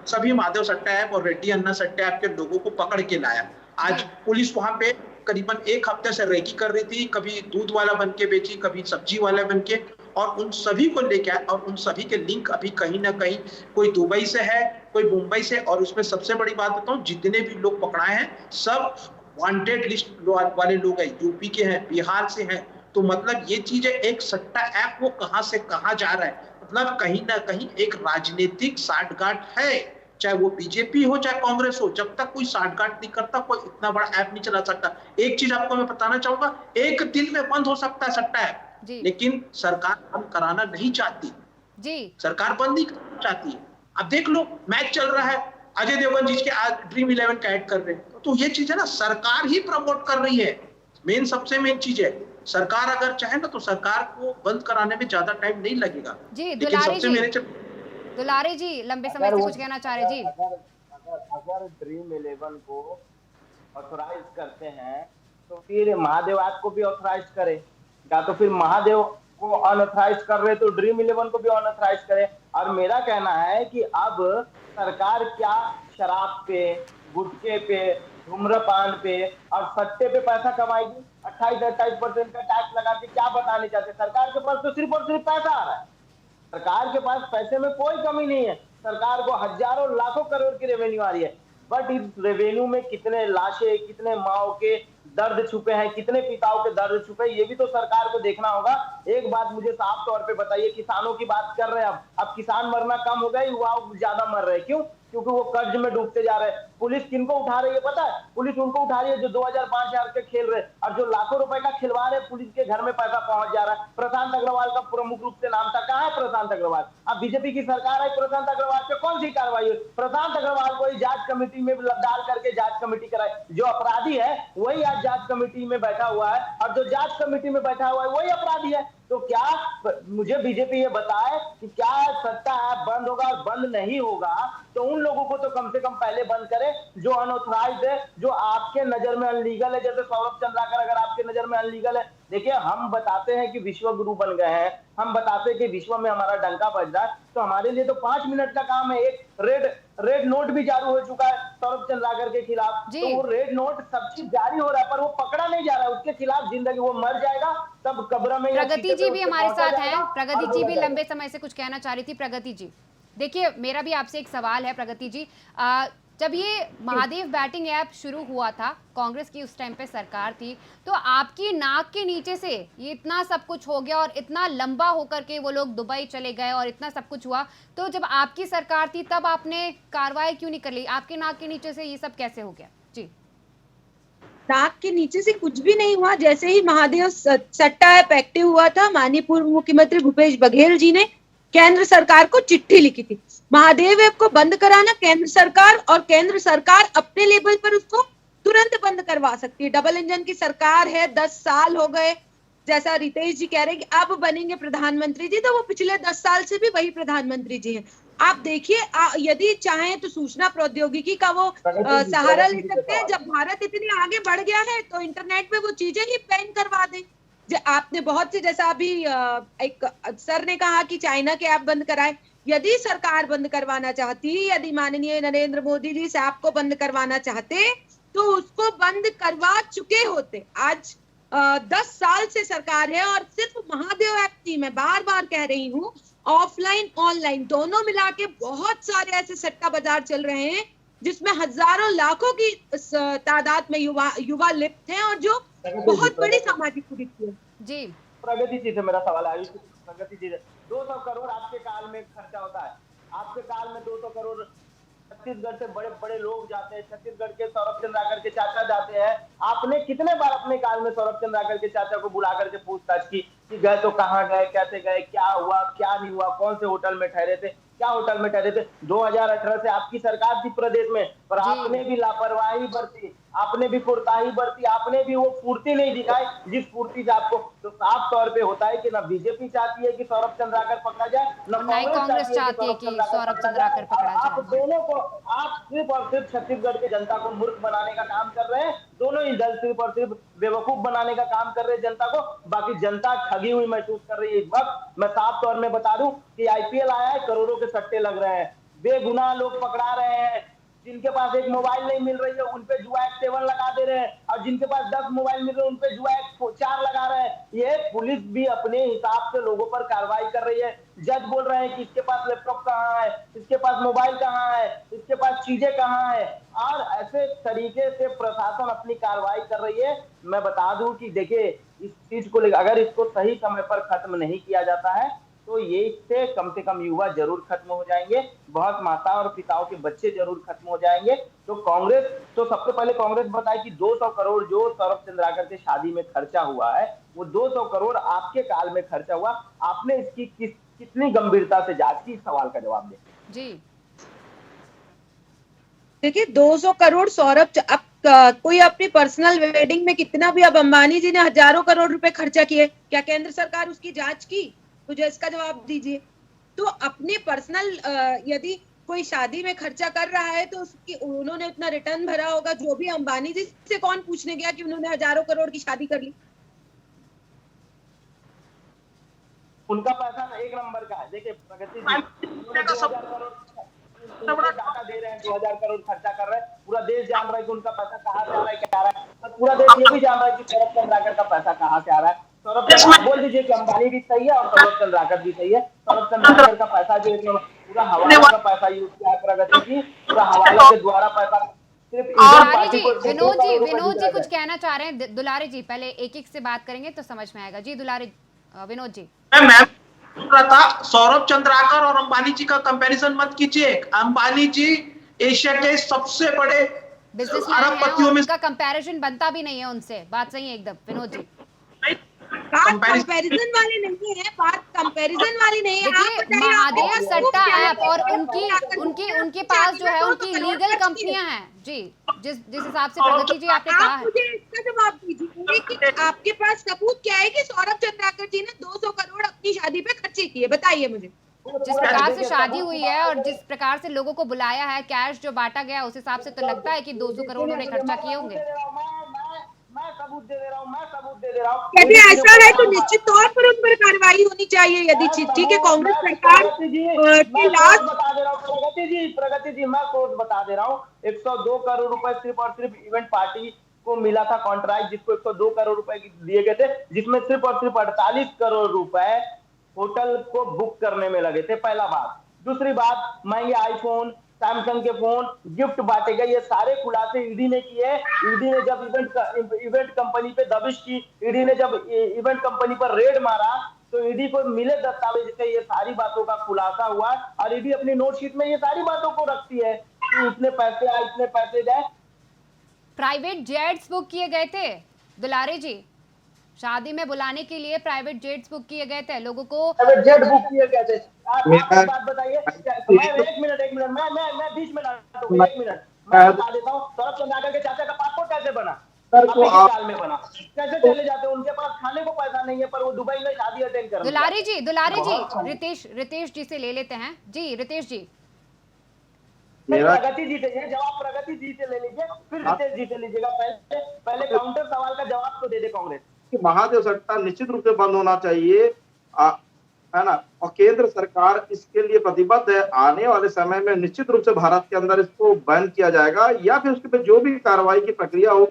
सभी महादेव सट्टा ऐप और रेड्डी अन्ना सट्टा ऐप के लोगों को पकड़ के लाया। आज पुलिस वहां पे करीबन 1 हफ्ते से रेकी कर रही थी, कभी दूध वाला बन के बेची, कभी सब्जी वाला बन के, और उन सभी को लेके आए। और उन सभी के लिंक अभी कहीं ना कहीं कोई दुबई से है, कोई मुंबई से, और उसमें सबसे बड़ी बात बताऊं, जितने भी लोग पकड़ाए हैं सब वांटेड लिस्ट वाले लोग हैं, यूपी के हैं, बिहार से हैं। तो मतलब ये चीज है, एक सट्टा ऐप वो कहां से कहां जा रहा है, मतलब कहीं ना कहीं एक राजनीतिक साठगांठ है, चाहे वो बीजेपी हो चाहे कांग्रेस हो। जब तक कोई साठगांठ नहीं करता, कोई इतना बड़ा ऐप नहीं चला सकता। एक चीज आपको मैं बताना चाहूंगा, एक दिन में बंद हो सकता है सट्टा ऐप, लेकिन सरकार बंद कराना नहीं चाहती जी। सरकार बंद नहीं करना चाहती है। अब देख लो, मैच चल रहा है, अजय देवगन जी के आज ड्रीम 11 का ऐड कर रहे हैं, तो ये चीज है ना, सरकार ही प्रमोट कर रही है। मेन सबसे मेन चीज है, सरकार अगर चाहे ना तो सरकार को बंद कराने में ज्यादा टाइम नहीं लगेगा। जी दुलारी जी लंबे समय से कुछ कहना चाह रहे जी। अगर ड्रीम 11 को ऑथोराइज करते हैं तो फिर महादेव ऐप को भी ऑथोराइज करे, या तो फिर महादेव को अनऑथराइज कर रहे तो ड्रीम 11 को भी अनऑथराइज करे। और मेरा कहना है कि अब सरकार क्या शराब पे, गुटखे पे, धूम्रपान पे और सट्टे पे पैसा कमाएगी? 28% का टैक्स लगा के क्या बताने चाहते? सरकार के पास तो सिर्फ और सिर्फ पैसा आ रहा है, सरकार के पास पैसे में कोई कमी नहीं है। सरकार को हजारों लाखों करोड़ की रेवेन्यू आ रही है, बट इस रेवेन्यू में कितने लाशें, कितने माओ के दर्द छुपे हैं, कितने पिताओं के दर्द छुपे हैं, ये भी तो सरकार को देखना होगा। एक बात मुझे साफ तौर पे बताइए, किसानों की बात कर रहे हैं, अब किसान मरना कम हो गया, युवा ज्यादा मर रहे हैं, क्यों? क्योंकि वो कर्ज में डूबते जा रहे हैं। पुलिस किनको उठा रही है पता है? पुलिस उनको उठा रही है जो 2000-5000 के खेल रहे, और जो लाखों रुपए का खिलवाड़ है, पुलिस के घर में पैसा पहुंच जा रहा है। प्रशांत अग्रवाल का प्रमुख रूप से नाम था, कहाँ है प्रशांत अग्रवाल? अब बीजेपी की सरकार है, प्रशांत अग्रवाल पे कौन सी कार्रवाई हुई? प्रशांत अग्रवाल को जांच कमेटी में डाल करके जांच कमेटी कराई, जो अपराधी है वही आज जांच कमेटी में बैठा हुआ है, और जो जांच कमेटी में बैठा हुआ है वही अपराधी है। तो क्या मुझे बीजेपी ये बताए कि क्या सट्टा ऐप बंद होगा? और बंद नहीं होगा तो उन लोगों को तो कम से कम पहले बंद करे जो अनऑथराइज्ड है, जो आपके नजर में अनलीगल है। जैसे सौरभ चंद्राकर अगर आपके नजर में अनलीगल है, देखिए हम बताते हैं कि विश्व गुरु बन गए हैं, हम बताते हैं कि विश्व में हमारा डंका बज रहा है, तो हमारे लिए तो 5 मिनट का काम है। एक रेड नोट भी जारी हो चुका है सौरभ चंद्राकर के खिलाफ, तो वो रेड नोट सब चीज जारी हो रहा है, पर वो पकड़ा नहीं जा रहा है। उसके खिलाफ जिंदगी, वो मर जाएगा तब कब्र में। प्रगति जी भी हमारे साथ हैं, प्रगति जी भी लंबे समय से कुछ कहना चाह रही थी। प्रगति जी देखिए, मेरा भी आपसे एक सवाल है प्रगति जी। जब ये महादेव बैटिंग ऐप शुरू हुआ था, कांग्रेस की उस टाइम पे सरकार थी, तो आपकी नाक के नीचे से ये इतना सब कुछ हो गया और इतना लंबा होकर के वो लोग दुबई चले गए और इतना सब कुछ हुआ, तो जब आपकी सरकार थी तब आपने कार्रवाई क्यों नहीं कर ली? आपके नाक के नीचे से ये सब कैसे हो गया? जी, नाक के नीचे से कुछ भी नहीं हुआ। जैसे ही महादेव सट्टा ऐप एक्टिव हुआ था, माननीय पूर्व मुख्यमंत्री भूपेश बघेल जी ने केंद्र सरकार को चिट्ठी लिखी थी, महादेव ऐप को बंद कराना केंद्र सरकार, और केंद्र सरकार अपने लेवल पर उसको तुरंत बंद करवा सकती है। डबल इंजन की सरकार है, 10 साल हो गए। जैसा रितेश जी कह रहे हैं कि अब बनेंगे प्रधानमंत्री जी, तो वो पिछले 10 साल से भी वही प्रधानमंत्री जी हैं। आप देखिए, यदि चाहें तो सूचना प्रौद्योगिकी का वो सहारा ले सकते हैं। जब भारत इतनी आगे बढ़ गया है तो इंटरनेट पे वो चीजें ही बैन करवा दें। आपने बहुत से, जैसा अभी एक सर ने कहा कि चाइना के ऐप बंद कराए, यदि सरकार बंद करवाना चाहती, यदि माननीय नरेंद्र मोदी जी इस ऐप को बंद करवाना चाहते तो उसको बंद करवा चुके होते। आज 10 साल से सरकार है, और सिर्फ महादेव ऐप की मैं बार बार कह रही हूँ, ऑफलाइन ऑनलाइन दोनों मिला के बहुत सारे ऐसे सट्टा बाजार चल रहे हैं जिसमें हजारों लाखों की तादाद में युवा लिप्त हैं, और जो बहुत बड़ी सामाजिक कुरीति है। जी, प्रगति जी से मेरा सवाल है, प्रगति जी, 200 करोड़ आपके काल में खर्चा होता है, आपके काल में 200 करोड़ छत्तीसगढ़ से बड़े बड़े लोग जाते हैं, छत्तीसगढ़ के सौरभ चंद्राकर के चाचा जाते हैं। आपने कितने बार अपने काल में सौरभ चंद्राकर के चाचा को बुला करके पूछताछ की कि गए तो कहाँ गए, कैसे गए, क्या हुआ, क्या नहीं हुआ, कौन से होटल में ठहरे थे, क्या होटल में ठहरे थे? 2018 से आपकी सरकार थी प्रदेश में, पर आपने भी लापरवाही बरती, आपने भी कुर्ताही बरती, आपने भी वो फुर्ती नहीं दिखाई जिस फुर्ती से आपको। तो साफ तौर पे होता है कि ना बीजेपी चाहती है कि सौरभ चंद्राकर पकड़ा जाए, ना कांग्रेस चाहती है कि सौरभ चंद्राकर पकड़ा जाए। आप दोनों को, आप सिर्फ और सिर्फ छत्तीसगढ़ की जनता को मूर्ख बनाने का काम कर रहे हैं। दोनों ही दल सिर्फ और सिर्फ बेवकूफ बनाने का काम कर रहे हैं जनता को, बाकी जनता ठगी हुई महसूस कर रही है। इस वक्त मैं साफ तौर में बता दूं कि आईपीएल आया है, करोड़ों के सट्टे लग रहे हैं, बेगुनाह लोग पकड़ा रहे हैं, जिनके पास एक मोबाइल नहीं मिल रही है उन पे जुआ एक्ट 7 लगा दे रहे हैं, और जिनके पास 10 मोबाइल मिल रहे हैं उन पे जुआ एक्ट 4 लगा रहे हैं। ये पुलिस भी अपने हिसाब से लोगों पर कार्रवाई कर रही है। जज बोल रहे हैं कि इसके पास लैपटॉप कहाँ है, इसके पास मोबाइल कहाँ है, इसके पास चीजें कहाँ है, और ऐसे तरीके से प्रशासन अपनी कार्रवाई कर रही है। मैं बता दूं कि देखिए, इस चीज को लेकर अगर इसको सही समय पर खत्म नहीं किया जाता है तो ये इससे कम से कम युवा जरूर खत्म हो जाएंगे, बहुत माता और पिताओं के बच्चे जरूर खत्म हो जाएंगे। तो कांग्रेस, तो सबसे पहले कांग्रेस बताए कि 200 करोड़ जो सौरभ चंद्राकर के शादी में खर्चा हुआ है, वो 200 करोड़ आपके काल में खर्चा हुआ, आपने इसकी कितनी गंभीरता से जांच की? इस सवाल का जवाब दें जी। देखिए 200 करोड़ सौरभ, अब कोई अपनी पर्सनल वेडिंग में कितना भी, अब अंबानी जी ने हजारों करोड़ रुपए खर्चा किए, क्या केंद्र सरकार उसकी जांच की? मुझे इसका जवाब दीजिए। तो अपने पर्सनल यदि कोई शादी में खर्चा कर रहा है तो उसकी उन्होंने उतना रिटर्न भरा होगा। जो भी अंबानी जी से कौन पूछने गया कि उन्होंने हजारों करोड़ की शादी कर ली? उनका पैसा एक नंबर का है। देखिए प्रगति डाटा दे रहे हैं, 2000 करोड़ खर्चा कर रहे हैं, पूरा देश जान रहा है कि उनका पैसा कहाँ से आ रहा है, क्या आ रहा है, और पूरा देश ये भी जान रहा है कि सौरभ चंद्राकर का पैसा कहाँ से आ रहा है। सौरभ चंद्राकर बोल दीजिए कि अंबानी भी सही है और सौरभ चंद्राकर भी सही है। सौरभ चंद्राकर का पैसा जो पूरा हवाला का पैसा यूज किया प्रगति जी, पूरा हवाला के द्वारा पैसा। विनोद जी कुछ कहना चाह रहे हैं? दुलारे जी पहले एक एक से बात करेंगे तो समझ में आएगा। जी दुलारे, विनोद जी। सौरभ चंद्राकर और अंबानी जी का कंपैरिजन मत कीजिए। अंबानी जी एशिया के सबसे बड़े बिजनेसमैन हैं, उनका कंपैरिजन बनता भी नहीं है उनसे। बात सही है एकदम विनोद जी। कंपैरिजन वाली नहीं है, बात कंपैरिजन वाली नहीं है। देखिए महादेव सट्टा ऐप और उनके पास जो है उनकी लीगल कंपनियां हैं जी, जिस हिसाब से प्रगति जी आपने कहा है। मुझे इसका जवाब दीजिए कि आपके पास सबूत क्या है कि सौरभ चंद्राकर जी ने 200 करोड़ अपनी शादी पे खर्चे किए? बताइए मुझे। जिस प्रकार से शादी हुई है और जिस प्रकार से लोगों को बुलाया है, कैश जो बांटा गया, उस हिसाब से तो लगता है कि 200 करोड़ उन्होंने खर्चा किए होंगे। मैं सबूत दे दे रहा हूँ। यदि ऐसा है तो निश्चित तौर पर उन पर कार्रवाई होनी चाहिए। यदि ठीक है, कांग्रेस सरकार प्रगति जी मैं सोच बता दे रहा हूँ। 102 करोड़ रुपए सिर्फ और सिर्फ इवेंट पार्टी को मिला था कॉन्ट्रैक्ट, जिसको 102 करोड़ रुपए दिए गए थे, जिसमें सिर्फ और सिर्फ 48 करोड़ रुपए होटल को बुक करने में लगे थे। पहला बात। दूसरी बात, महंगे आईफोन, सैमसंग के फोन गिफ्ट बांटे गए, ये सारे खुलासे ईडी ने किए। ईडी ने जब इवेंट कंपनी पे दबिश की, ईडी ने जब इवेंट कंपनी पर रेड मारा, तो ईडी को मिले दस्तावेज से ये सारी बातों का खुलासा हुआ, और ईडी अपनी नोटशीट में ये सारी बातों को रखती है कि इतने पैसे आए, इतने पैसे गए। प्राइवेट जेट्स बुक किए गए थे दुलारे जी, शादी में बुलाने के लिए प्राइवेट जेट्स बुक किए गए थे लोगों को। प्राइवेट जेट बुक किए गए थे। आप बात बताइए। एक मिनट मैं बीच में एक मिनट मैं बता देता हूँ। सौरभ चंद्राकर के चाचा का पासपोर्ट कैसे बना? साल में बना। कैसे चले जाते? उनके पास खाने को पैसा नहीं है, पर वो दुबई में शादी अटेंड कर। दुलारे जी रितेश जी से ले लेते हैं। जी रितेश जी। प्रगति जी से जवाब प्रगति जी से ले लीजिए, फिर रितेश जी से लीजिएगा। पहले काउंटर सवाल का जवाब तो दे दे कांग्रेस। महादेव सट्टा निश्चित रूप से बंद होना चाहिए, है ना, और केंद्र सरकार इसके लिए प्रतिबद्ध है। आने वाले समय में निश्चित रूप से भारत के अंदर इसको बैन किया जाएगा, या फिर उसके पे जो भी कार्रवाई की प्रक्रिया हो,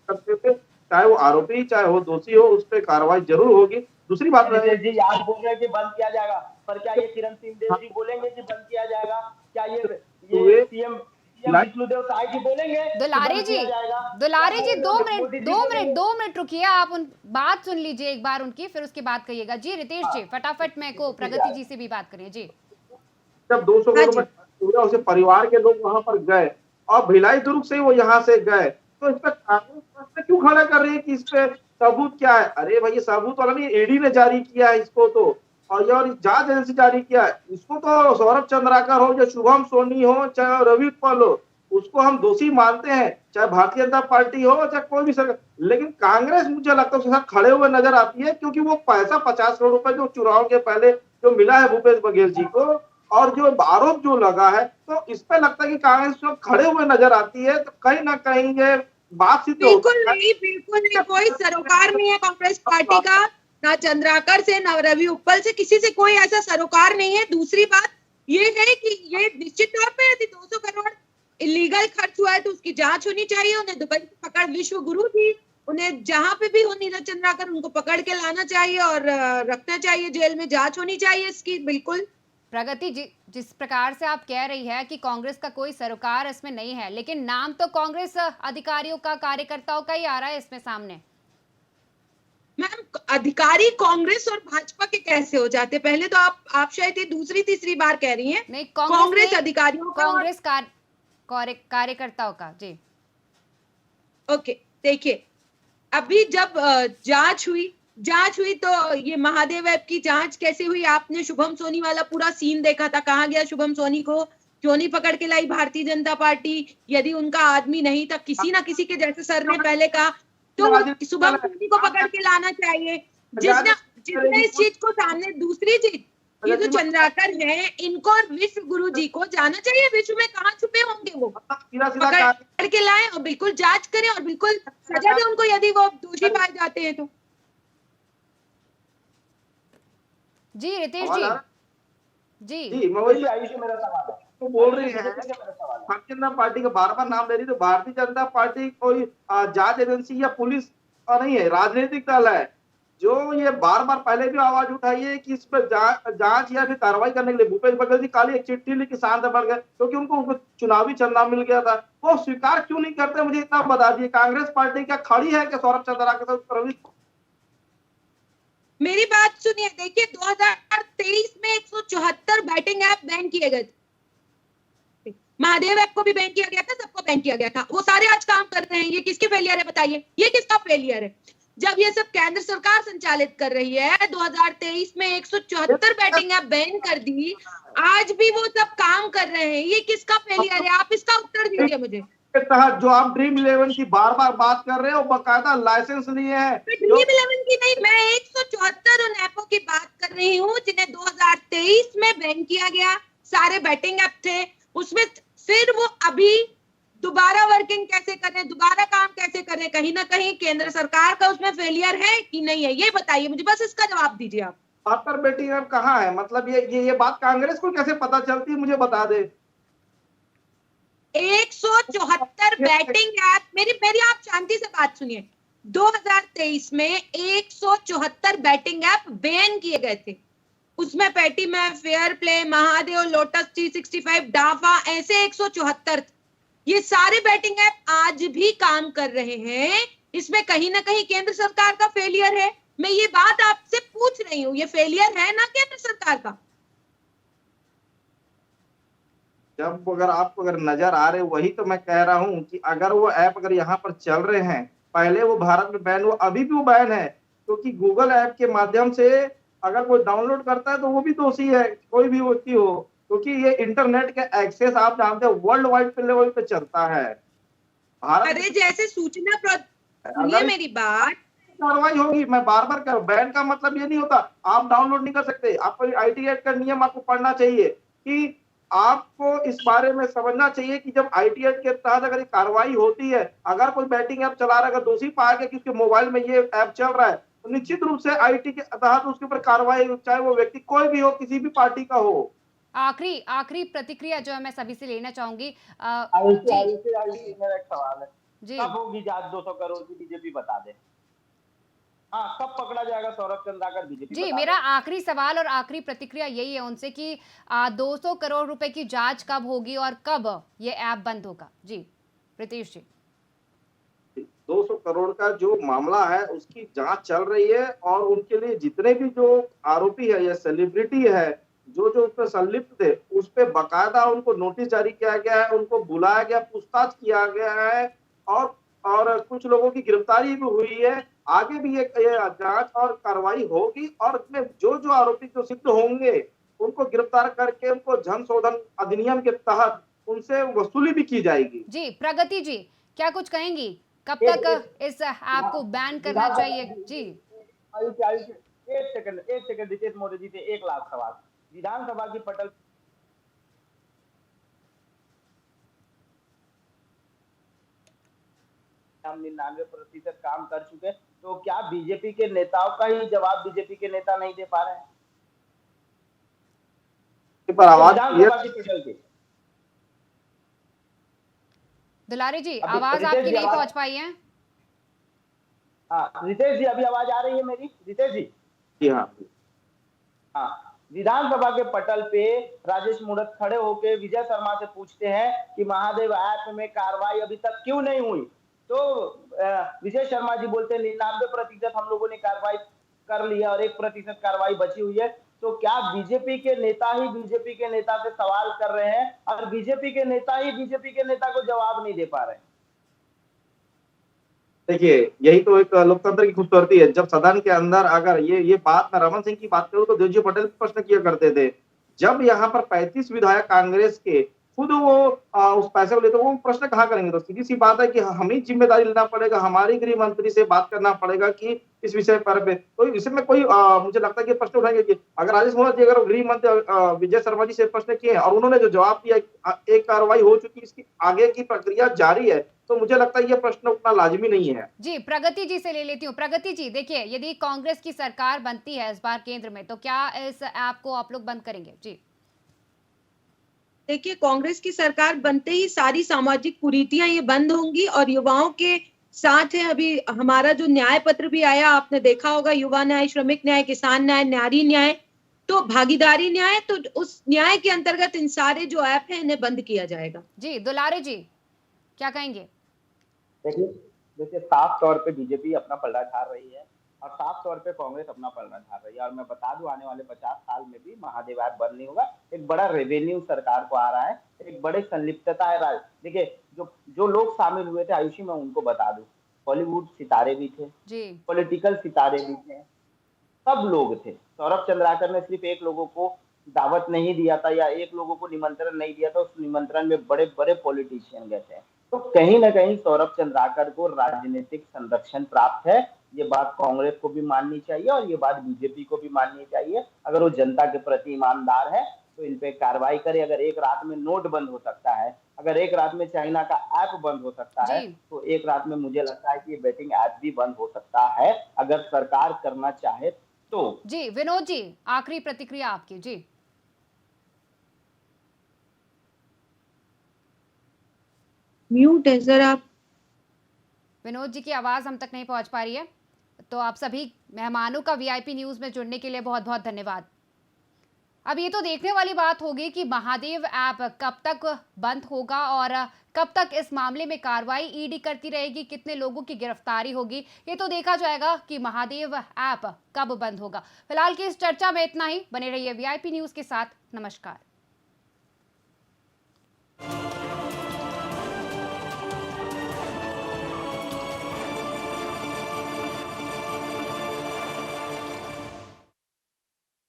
चाहे वो आरोपी चाहे वो दोषी हो, उस पर कार्रवाई जरूर होगी। दूसरी बात जी आज बोल रहे हैं कि बंद किया जाएगा, पर क्या ये किरण सिंह जी बोलेंगे कि बंद किया जाएगा? क्या ये सीएम विष्णुदेव साय जी बोलेंगे? दुलारे जी 2 मिनट रुकिए, आप उन बात सुन लीजिए एक बार उनकी, फिर उसकी बात कहिएगा। जी रितेश जी फटाफट मैं को प्रगति जी से भी बात करिए। जी जब 200 करोड़ उसे परिवार के लोग वहां पर गए और भिलाई दुर्ग से वो यहाँ से गए, तो इस पर कांग्रेस क्यों खड़ा कर रही है कि इस पे सबूत क्या है? अरे भाई ये सबूत वाला नहीं, ईडी ने जारी किया है इसको तो, और जांच एजेंसी जारी किया है इसको। तो सौरभ चंद्राकर हो, या शुभम सोनी हो, चाहे रवि उत्पल हो, उसको हम दोषी मानते हैं, चाहे भारतीय जनता पार्टी हो, चाहे कोई भी सरकार। लेकिन कांग्रेस मुझे लगता है उसके साथ खड़े हुए नजर आती है, क्योंकि वो पैसा 50 करोड़ रुपए जो चुनाव के पहले जो मिला है भूपेश बघेल जी को, और जो आरोप जो लगा है, तो इस पे लगता है कि कांग्रेस खड़े हुए नजर आती है। तो कहीं ना कहीं ये बात सिद्ध बिल्कुल नहीं, कोई सरोकार नहीं है कांग्रेस पार्टी का, ना चंद्राकर से ना रवि उत्पल से, किसी से कोई ऐसा सरोकार नहीं है। दूसरी बात ये है कि ये निश्चित तौर पर यदि 200 करोड़ इलीगल खर्च हुआ है तो उसकी जांच होनी चाहिए। उन्हें दुबई से पकड़, विश्व गुरु जी, उन्हें जहां पे भी हो नीरज चंद्राकर, उनको पकड़ के लाना चाहिए और रखना चाहिए जेल में। जांच होनी चाहिए इसकी, बिल्कुल। प्रगति जी, जिस प्रकार से आप कह रही है कि कांग्रेस का कोई सरोकार इसमें नहीं है, लेकिन नाम तो कांग्रेस अधिकारियों का, कार्यकर्ताओं का ही आ रहा है इसमें सामने। मैम, अधिकारी कांग्रेस और भाजपा के कैसे हो जाते? पहले तो आप शायद ये दूसरी तीसरी बार कह रही हैं। नहीं, कांग्रेस अधिकारियों का, कांग्रेस कार्यकर्ताओं का। जी, ओके, देखिए, अभी जब जांच हुई तो ये महादेव ऐप की जांच कैसे हुई? आपने शुभम सोनी वाला पूरा सीन देखा था। कहाँ गया शुभम सोनी को? क्यों नहीं पकड़ के लाई भारतीय जनता पार्टी? यदि उनका आदमी नहीं था, किसी ना किसी के, जैसे सर ने पहले कहा, तो शुभम सोनी को पकड़ के लाना चाहिए। जिसने इस चीज को सामने, दूसरी चीज, ये जो चंद्राकर है, इनको और विश्व गुरु जी को जाना चाहिए। विश्व में कहाँ छुपे होंगे वो? पकड़ के लाए और बिल्कुल जांच करें और बिल्कुल सजा दें उनको यदि वो दोषी पाए जाते हैं तो। जी रितेश जी, जी मैं वही आयुषी मेरा सवाल है। तो बोल रही है, भारतीय जनता पार्टी का बार बार नाम ले रही, तो भारतीय जनता पार्टी कोई जांच एजेंसी या पुलिस नहीं है, राजनीतिक दल है जो ये बार बार पहले भी आवाज उठाई है कि इस पर जांच या फिर कार्रवाई करने के लिए भूपेश बघेल जी काली एक चिट्ठी लिखी, शांत बढ़ गए क्योंकि उनको चुनावी चंदा मिल गया था। वो स्वीकार क्यों नहीं करते? मुझे इतना बता दिए, कांग्रेस पार्टी क्या खड़ी है कि सौरभ चंद्रा के साथ रवि? मेरी बात सुनिए, देखिए 2023 में 174 बैटिंग ऐप बैन किए गए थे। महादेव ऐप को भी बैन किया गया था, सबको बैन किया गया था। वो सारे आज काम कर रहे हैं। ये किसकी फेलियर है बताइए? ये किसका फेलियर है? जब ये सब केंद्र सरकार संचालित कर रही है, 2023 में 174 बैटिंग ऐप बैन कर दी, आज भी वो सब काम कर रहे हैं। ये किसका फेलियर है? आप इसका उत्तर दीजिए मुझे। के तहत जो आप ड्रीम 11 की बार बार बात कर रहे हो, बकायदा लाइसेंस लिए हैं। ड्रीम 11 की नहीं, मैं 174 उन ऐपों की बात कर रही हूँ जिन्हें 2023 में बैन किया गया। सारे बैटिंग ऐप थे उसमें। फिर वो अभी दोबारा वर्किंग कैसे करें, दोबारा काम कैसे करें? कहीं ना कहीं केंद्र सरकार का उसमें फेलियर है कि नहीं है? ये बताइए मुझे, बस इसका जवाब दीजिए आप। 72 बैटिंग ऐप कहाँ है? मतलब ये बात कांग्रेस को कैसे पता चलती है? मुझे बता दे। 174 बैटिंग ऐप, मेरी आप शांति से बात सुनिए। 2023 में 174 बैटिंग ऐप बैन किए गए थे। उसमें पैटी मैप, Fair Play, Mahadev, Lotus 365, Dafa, ऐसे 174। ये सारे बैटिंग ऐप आज भी काम कर रहे हैं। इसमें कहीं ना कहीं केंद्र सरकार का फेलियर है। मैं ये बात आपसे पूछ रही हूँ, ये फेलियर है ना केंद्र सरकार का? जब आपको अगर नजर आ रहे, वही तो मैं कह रहा हूं कि अगर वो ऐप अगर यहाँ पर चल रहे हैं, पहले वो भारत में बैन हुआ, अभी भी वो बैन है, क्योंकि गूगल ऐप के माध्यम से अगर कोई डाउनलोड करता है तो वो भी दोषी है, कोई भी व्यक्ति हो, क्योंकि ये इंटरनेट का एक्सेस आप जानते हो वर्ल्ड वाइड पे लेवल पे चलता है। अरे जैसे सूचना, सुनिए मेरी बात, कार्रवाई होगी। मैं बार बार कह रहा हूं, बैन का मतलब ये नहीं होता आप डाउनलोड नहीं कर सकते। आपको आईटी एक्ट का नियम आपको पढ़ना चाहिए कि आपको इस बारे में समझना चाहिए कि जब आईटी एक्ट के तहत अगर कार्रवाई होती है, अगर कोई बैटिंग ऐप चला रहा है, अगर दोषी पाया गया कि उसके मोबाइल में ये ऐप चल रहा है, तो निश्चित रूप से आईटी के तहत उसके ऊपर कार्रवाई, चाहे वो व्यक्ति कोई भी हो, किसी भी पार्टी का हो। आखिरी प्रतिक्रिया जो है मैं सभी से लेना चाहूंगी। मेरा एक सवाल है जी, कब होगी जांच 200 करोड़ की? बीजेपी बता दे। हाँ, कब पकड़ा जाएगा सौरभ चंद्राकर? बीजेपी जी, मेरा आखिरी सवाल और आखिरी प्रतिक्रिया यही है उनसे कि 200 करोड़ रुपए की जांच कब होगी और कब ये ऐप बंद होगा? जी प्रीतीश जी। 200 करोड़ का जो मामला है उसकी जांच चल रही है और उनके लिए जितने भी जो आरोपी है या सेलिब्रिटी है जो उसमें संलिप्त थे, उस पे बकायदा उनको नोटिस जारी किया गया है, उनको बुलाया गया, पूछताछ किया गया है और कुछ लोगों की गिरफ्तारी भी हुई है। आगे भी ये जांच और कार्रवाई होगी और इसमें जो आरोपी जो सिद्ध होंगे उनको गिरफ्तार करके उनको जन शोधन अधिनियम के तहत उनसे वसूली भी की जाएगी। जी प्रगति जी, क्या कुछ कहेंगी? कब तक इस ऐप को बैन करना चाहिए? जी एक सेकंड रितेश मोदी जी से एक लाख सवाल। विधानसभा की पटल 99% काम कर चुके, तो क्या बीजेपी के नेताओं का ही जवाब बीजेपी के नेता नहीं दे पा रहे हैं? पर आवाज विधानसभा की पटल की दुलारी जी, अभी आवाज रितेश आपकी जी नहीं आवाज, पहुंच पाई है। हाँ रितेश जी अभी आवाज आ रही है मेरी, रितेश जी? जी हाँ। हाँ, विधानसभा के पटल पे राजेश मूणत खड़े होके विजय शर्मा से पूछते हैं कि महादेव ऐप में कार्रवाई अभी तक क्यों नहीं हुई। तो विजय शर्मा जी बोलते हैं 99% हम लोगों ने कार्रवाई कर लिया और 1% कार्रवाई बची हुई है। तो क्या बीजेपी के नेता ही बीजेपी के नेता से सवाल कर रहे हैं और बीजेपी के नेता ही बीजेपी के नेता को जवाब नहीं दे पा रहे हैं? देखिए, यही तो एक लोकतंत्र की खूबसूरती है। जब सदन के अंदर अगर ये बात मैं रमन सिंह की बात करूँ तो देवजी पटेल प्रश्न किया करते थे। जब यहाँ पर 35 विधायक कांग्रेस के खुद वो उस पैसे को लेते वो प्रश्न कहाँ करेंगे? तो सीधी-सी बात है कि हमें ही ज़िम्मेदारी लेना पड़ेगा, हमारी गृह मंत्री से बात करना पड़ेगा कि इस विषय पर पे तो इसमें कोई मुझे लगता है कि प्रश्न उठाएंगे कि अगर राजेश मूणत जी अगर गृह मंत्री विजय शर्मा जी से प्रश्न किए और उन्होंने जो जवाब दिया एक कार्रवाई हो चुकी है, इसकी आगे की प्रक्रिया जारी है। तो मुझे लगता है ये प्रश्न उतना लाज़मी नहीं है। जी, प्रगति जी से ले लेती हूँ। प्रगति जी, देखिए, यदि कांग्रेस की सरकार बनती है इस बार केंद्र में, तो क्या इस ऐप को आप लोग बंद करेंगे? जी। देखिए, कांग्रेस की सरकार बनते ही सारी सामाजिक कुरीतियां ये बंद होंगी और युवाओं के साथ है। अभी हमारा जो न्याय पत्र भी आया, आपने देखा होगा, युवा न्याय, श्रमिक न्याय, किसान न्याय, नारी न्याय, तो भागीदारी न्याय, तो उस न्याय के अंतर्गत इन सारे जो ऐप हैं इन्हें बंद किया जाएगा। जी, दुलारे जी, क्या कहेंगे? देखिए देखिए साफ तौर पे बीजेपी अपना पलड़ा झाड़ रही है और साफ तौर पे कांग्रेस अपना पलड़ा झाड़ रही है। और मैं बता दूं आने वाले 50 साल में भी महादेव ऐप बंद नहीं होगा। एक बड़ा रेवेन्यू सरकार को आ रहा है, एक बड़ी संलिप्तता है। देखिए जो जो लोग शामिल हुए थे आयुषी, मैं उनको बता दूं, बॉलीवुड सितारे भी थे, जी। पॉलिटिकल सितारे भी थे, सब लोग थे। सौरभ चंद्राकर ने सिर्फ एक लोगों को दावत नहीं दिया था या एक लोगों को निमंत्रण नहीं दिया था, उस निमंत्रण में बड़े बड़े पॉलिटिशियन गए थे। तो कहीं ना कहीं सौरभ चंद्राकर को राजनीतिक संरक्षण प्राप्त है। ये बात कांग्रेस को भी माननी चाहिए और ये बात बीजेपी को भी माननी चाहिए। अगर वो जनता के प्रति ईमानदार है तो इन पे कार्रवाई करे। अगर एक रात में नोट बंद हो सकता है, अगर एक रात में चाइना का ऐप बंद हो सकता है, जी। तो एक रात में मुझे लगता है कि ये बेटिंग ऐप भी बंद हो सकता है, अगर सरकार करना चाहे तो। जी, विनोद जी, आखिरी प्रतिक्रिया आपकी। जी। म्यूट है सर आप। विनोद जी की आवाज हम तक नहीं पहुंच पा रही है। तो आप सभी मेहमानों का वीआईपी न्यूज में जुड़ने के लिए बहुत बहुत धन्यवाद। अब ये तो देखने वाली बात होगी कि महादेव ऐप कब तक बंद होगा और कब तक इस मामले में कार्रवाई ईडी करती रहेगी, कितने लोगों की गिरफ्तारी होगी, ये तो देखा जाएगा कि महादेव ऐप कब बंद होगा। फिलहाल की इस चर्चा में इतना ही। बने रहिए वीआईपी न्यूज के साथ। नमस्कार।